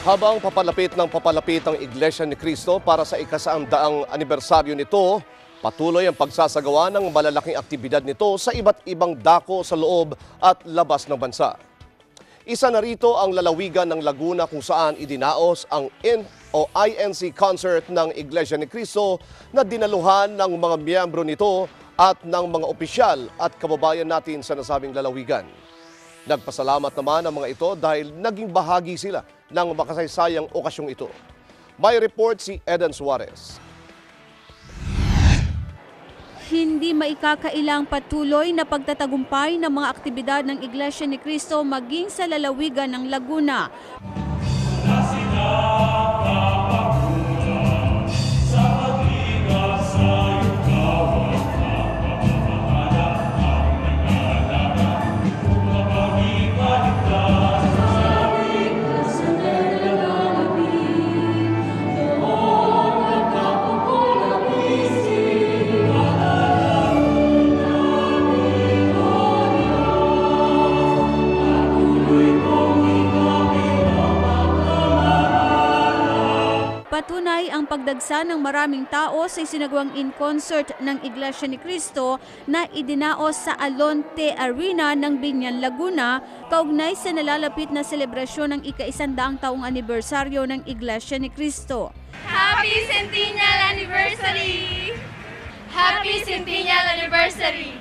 Habang papalapit ang Iglesia ni Cristo para sa ika-100 anibersaryo nito, patuloy ang pagsasagawa ng malalaking aktibidad nito sa iba't ibang dako sa loob at labas ng bansa. Isa na rito ang lalawigan ng Laguna kung saan idinaos ang INC concert ng Iglesia ni Cristo na dinaluhan ng mga miyembro nito at ng mga opisyal at kababayan natin sa nasabing lalawigan. Nagpasalamat naman ang mga ito dahil naging bahagi sila ng makasaysayang okasyong ito. May report si Eden Suarez. Hindi maikakailang patuloy na pagtatagumpay ng mga aktibidad ng Iglesia ni Cristo maging sa lalawigan ng Laguna. Patunay ang pagdagsa ng maraming tao sa isinagawang in-concert ng Iglesia ni Cristo na idinaos sa Alonte Arena ng Binyan, Laguna, kaugnay sa nalalapit na selebrasyon ng ika-100 taong anibersaryo ng Iglesia ni Cristo. Happy Centennial Anniversary! Happy Centennial Anniversary!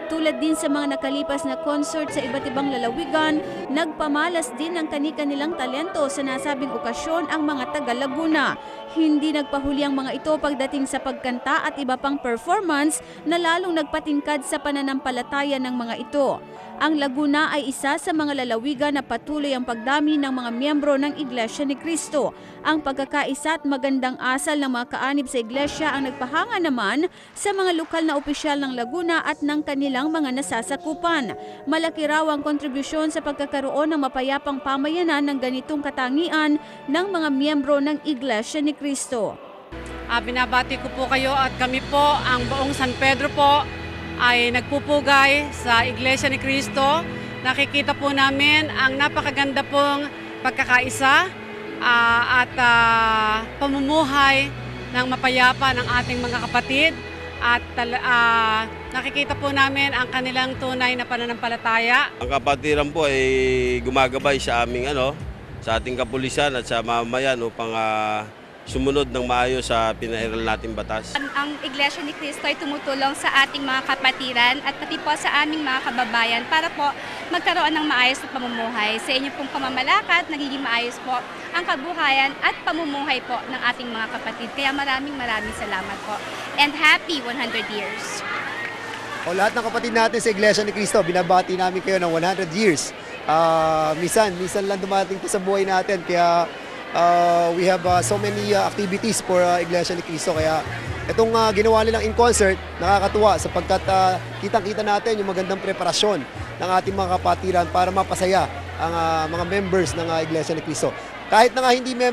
Tulad din sa mga nakalipas na concert sa iba't ibang lalawigan, nagpamalas din ng kani-kanilang talento sa nasabing okasyon ang mga taga-Laguna. Hindi nagpahuli ang mga ito pagdating sa pagkanta at iba pang performance na lalong nagpatingkad sa pananampalataya ng mga ito. Ang Laguna ay isa sa mga lalawigan na patuloy ang pagdami ng mga miyembro ng Iglesia ni Cristo. Ang pagkakaisa at magandang asal ng mga kaanib sa Iglesia ang nagpahanga naman sa mga lokal na opisyal ng Laguna at ng kanilang mga nasasakupan. Malaki raw ang kontribusyon sa pagkakaroon ng mapayapang pamayanan ng ganitong katangian ng mga miyembro ng Iglesia ni Cristo. Binabati ko po kayo at kami po, ang buong San Pedro po, ay nagpupugay sa Iglesia ni Cristo. Nakikita po namin ang napakaganda pong pagkakaisa at pamumuhay ng mapayapa ng ating mga kapatid. At nakikita po namin ang kanilang tunay na pananampalataya. Ang kapatiran po ay gumagabay sa aming sa ating kapulisan at sa mamamayan upang sumunod ng maayos sa pinairal nating batas. Ang Iglesia ni Cristo ay tumutulong sa ating mga kapatiran at pati po sa aming mga kababayan para po magkaroon ng maayos na pamumuhay. Sa inyong pong pamamalakad, nagiging maayos po ang kabuhayan at pamumuhay po ng ating mga kapatid. Kaya maraming salamat po. And happy 100 years! O lahat ng kapatid natin sa Iglesia ni Cristo, binabati namin kayo ng 100 years. Minsan lang dumating po sa buhay natin, kaya we have so many activities for Iglesia ni Cristo. Kaya itong ginawa nilang in-concert, nakakatuwa sapagkat kitang-kita natin yung magandang preparasyon ng ating mga kapatiran para mapasaya ang mga members ng Iglesia ni Cristo. Kahit na nga hindi member